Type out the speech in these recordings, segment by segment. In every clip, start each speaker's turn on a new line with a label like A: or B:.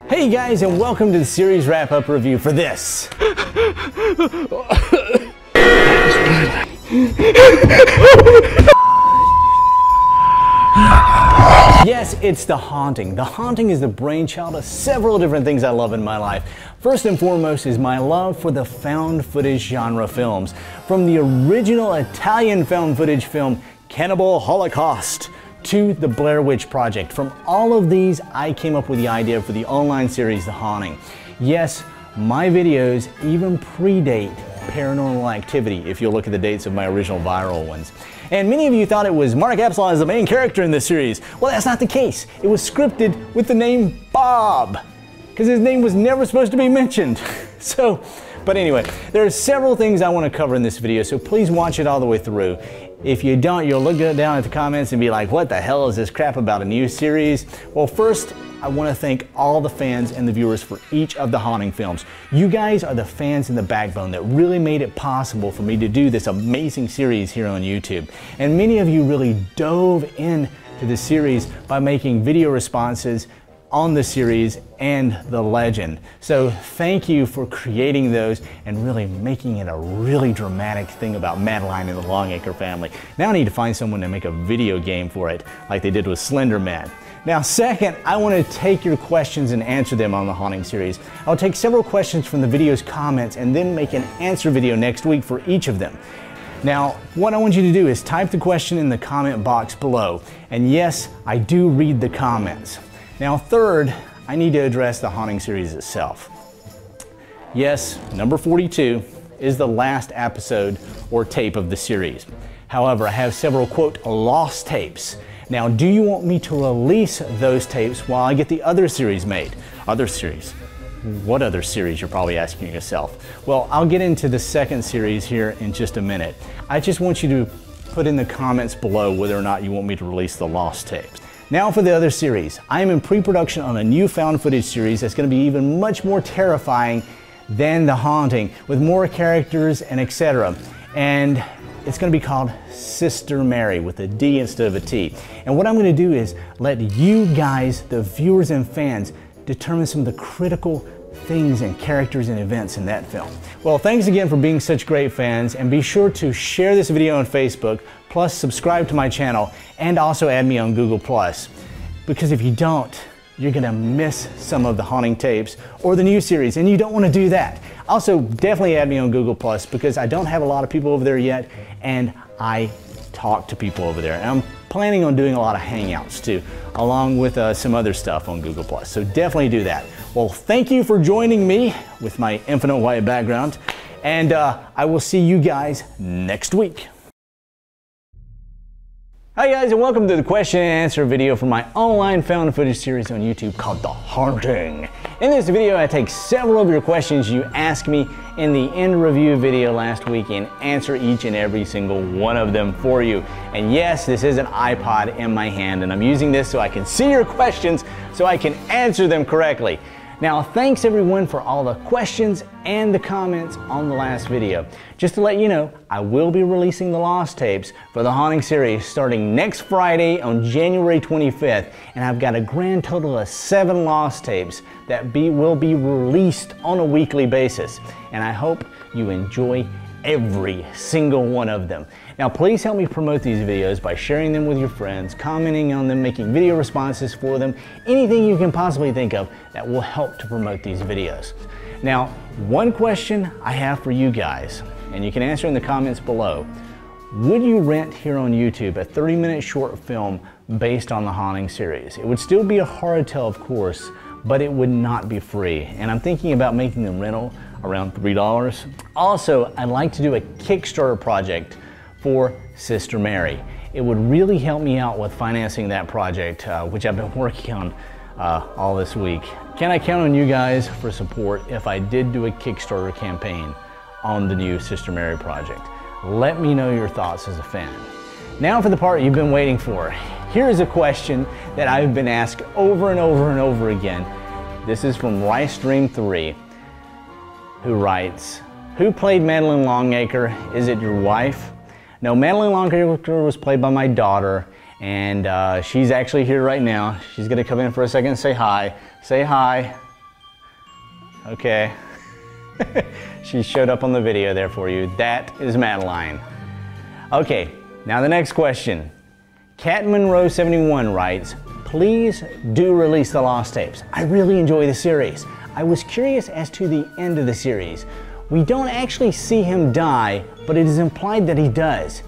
A: Hey guys, and welcome to the series wrap-up review for this. Yes, it's The Haunting. The Haunting is the brainchild of several different things I love in my life. First and foremost is my love for the found footage genre films. From the original Italian found footage film Cannibal Holocaust to the Blair Witch Project. From all of these, I came up with the idea for the online series The Haunting. Yes, my videos even predate Paranormal Activity if you look at the dates of my original viral ones. And many of you thought it was Mark Apsolon as the main character in this series. Well, that's not the case. It was scripted with the name Bob, because his name was never supposed to be mentioned. But anyway, there are several things I want to cover in this video, so please watch it all the way through. If you don't, you'll look down at the comments and be like, what the hell is this crap about a new series? Well, first, I want to thank all the fans and the viewers for each of the Haunting films. You guys are the fans and the backbone that really made it possible for me to do this amazing series here on YouTube. And many of you really dove into the series by making video responses on the series and the legend. So thank you for creating those and really making it a really dramatic thing about Madeline and the Longacre family. Now I need to find someone to make a video game for it, like they did with Slender Man. Now second, I want to take your questions and answer them on the Haunting series. I'll take several questions from the video's comments and then make an answer video next week for each of them. Now, what I want you to do is type the question in the comment box below. And yes, I do read the comments. Now third, I need to address the Haunting series itself. Yes, number 42 is the last episode or tape of the series. However, I have several, quote, lost tapes. Now, do you want me to release those tapes while I get the other series made? Other series? What other series, you're probably asking yourself? Well, I'll get into the second series here in just a minute. I just want you to put in the comments below whether or not you want me to release the lost tapes. Now for the other series. I am in pre-production on a new found footage series that's going to be even much more terrifying than The Haunting, with more characters and etc. And it's going to be called Sister Mary with a D instead of a T. And what I'm going to do is let you guys, the viewers and fans, determine some of the critical things and characters and events in that film. Well, thanks again for being such great fans, and be sure to share this video on Facebook, plus subscribe to my channel, and also add me on Google+. Because if you don't, you're gonna miss some of the Haunting tapes or the new series, and you don't want to do that. Also, definitely add me on Google+, because I don't have a lot of people over there yet, and I talk to people over there. And I'm planning on doing a lot of hangouts too, along with some other stuff on Google+. So definitely do that. Well, thank you for joining me with my infinite white background, and I will see you guys next week. Hi guys, and welcome to the question and answer video for my online found footage series on YouTube called The Haunting. In this video, I take several of your questions you asked me in the end review video last week and answer each and every single one of them for you. And yes, this is an iPod in my hand, and I'm using this so I can see your questions so I can answer them correctly. Now, thanks everyone for all the questions and the comments on the last video. Just to let you know, I will be releasing the lost tapes for the Haunting series starting next Friday on January 25th, and I've got a grand total of 7 lost tapes that will be released on a weekly basis, and I hope you enjoy every single one of them. Now, please help me promote these videos by sharing them with your friends, commenting on them, making video responses for them, anything you can possibly think of that will help to promote these videos. Now, one question I have for you guys, and you can answer in the comments below. Would you rent here on YouTube a 30-minute short film based on the Haunting series? It would still be a horror tale, of course, but it would not be free. And I'm thinking about making the rental around $3. Also, I'd like to do a Kickstarter project for Sister Mary. It would really help me out with financing that project, which I've been working on all this week. Can I count on you guys for support if I did do a Kickstarter campaign on the new Sister Mary project? Let me know your thoughts as a fan. Now for the part you've been waiting for. Here's a question that I've been asked over and over and over again. This is from RiceDream3, who writes, who played Madeline Longacre? Is it your wife? No, Madeline Longacre was played by my daughter, and she's actually here right now. She's gonna come in for a second and say hi. Say hi. okay? She showed up on the video there for you. That is Madeline. Okay, now the next question. Cat Monroe 71 writes, please do release the lost tapes. I really enjoy the series. I was curious as to the end of the series. We don't actually see him die, but it is implied that he does.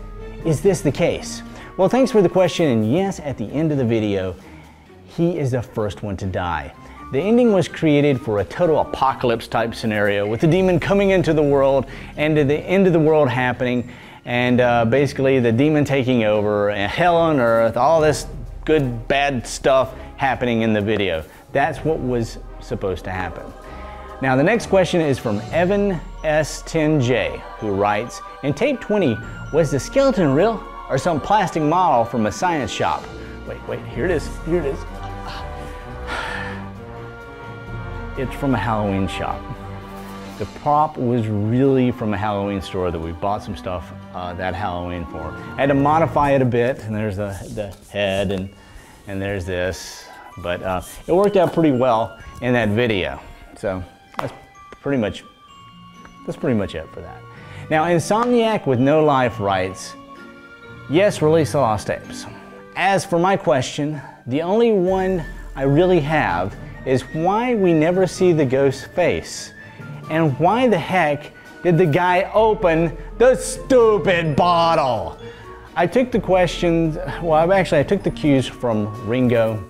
A: Is this the case? Well, thanks for the question, and yes, at the end of the video, he is the first one to die. The ending was created for a total apocalypse type scenario with the demon coming into the world and the end of the world happening, and basically the demon taking over and hell on earth, all this good, bad stuff happening in the video. That's what was supposed to happen. Now the next question is from Evan S10J, who writes, in tape 20, was the skeleton real or some plastic model from a science shop? Wait, here it is, here it is. It's from a Halloween shop. The prop was really from a Halloween store that we bought some stuff that Halloween for. I had to modify it a bit, and there's the head and there's this, but it worked out pretty well in that video. So that's pretty much it for that. Now Insomniac with No Life writes, yes, release the lost tapes. As for my question, the only one I really have is why we never see the ghost's face. And why the heck did the guy open the stupid bottle? I took the questions, well actually I took the cues from Ringo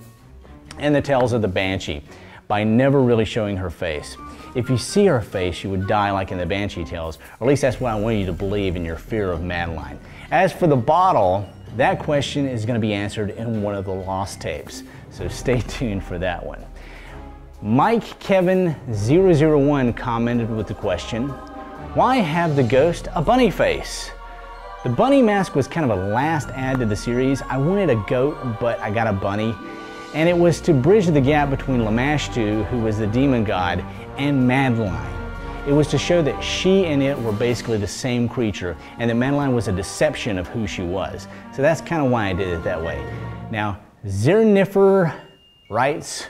A: and the Tales of the Banshee by never really showing her face. If you see her face, you would die like in the Banshee Tales, or at least that's what I want you to believe in your fear of Madeline. As for the bottle, that question is going to be answered in one of the lost tapes, so stay tuned for that one. Mike Kevin 001 commented with the question, why have the ghost a bunny face? The bunny mask was kind of a last add to the series. I wanted a goat, but I got a bunny. And it was to bridge the gap between Lamashtu, who was the demon god, and Madeline. It was to show that she and it were basically the same creature, and that Madeline was a deception of who she was. So that's kind of why I did it that way. Now, Zernifer writes,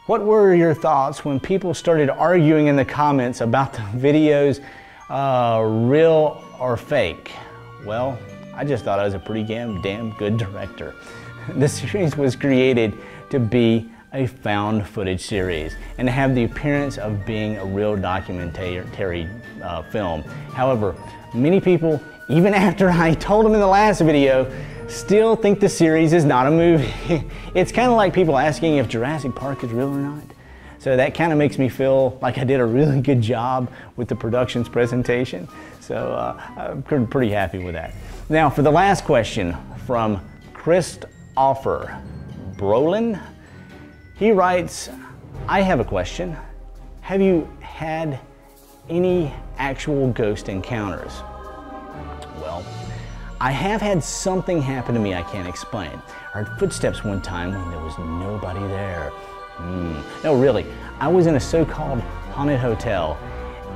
A: what were your thoughts when people started arguing in the comments about the videos real or fake? Well, I just thought I was a pretty damn good director. The series was created to be a found footage series and to have the appearance of being a real documentary film. However, many people, even after I told them in the last video, still think the series is not a movie. It's kind of like people asking if Jurassic Park is real or not. So that kind of makes me feel like I did a really good job with the production's presentation. So I'm pretty happy with that. Now for the last question from Christopher Brolin. He writes, I have a question. Have you had any actual ghost encounters? Well, I have had something happen to me I can't explain. I heard footsteps one time when there was nobody there. No, really, I was in a so-called haunted hotel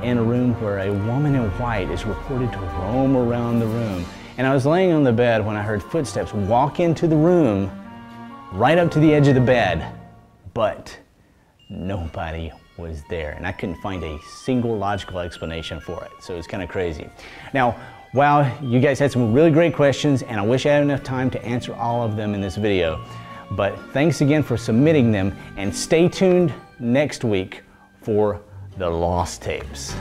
A: in a room where a woman in white is reported to roam around the room. And I was laying on the bed when I heard footsteps walk into the room right up to the edge of the bed, but nobody was there. And I couldn't find a single logical explanation for it. So it's kind of crazy. Now, wow, you guys had some really great questions, and I wish I had enough time to answer all of them in this video. But thanks again for submitting them, and stay tuned next week for the lost tapes.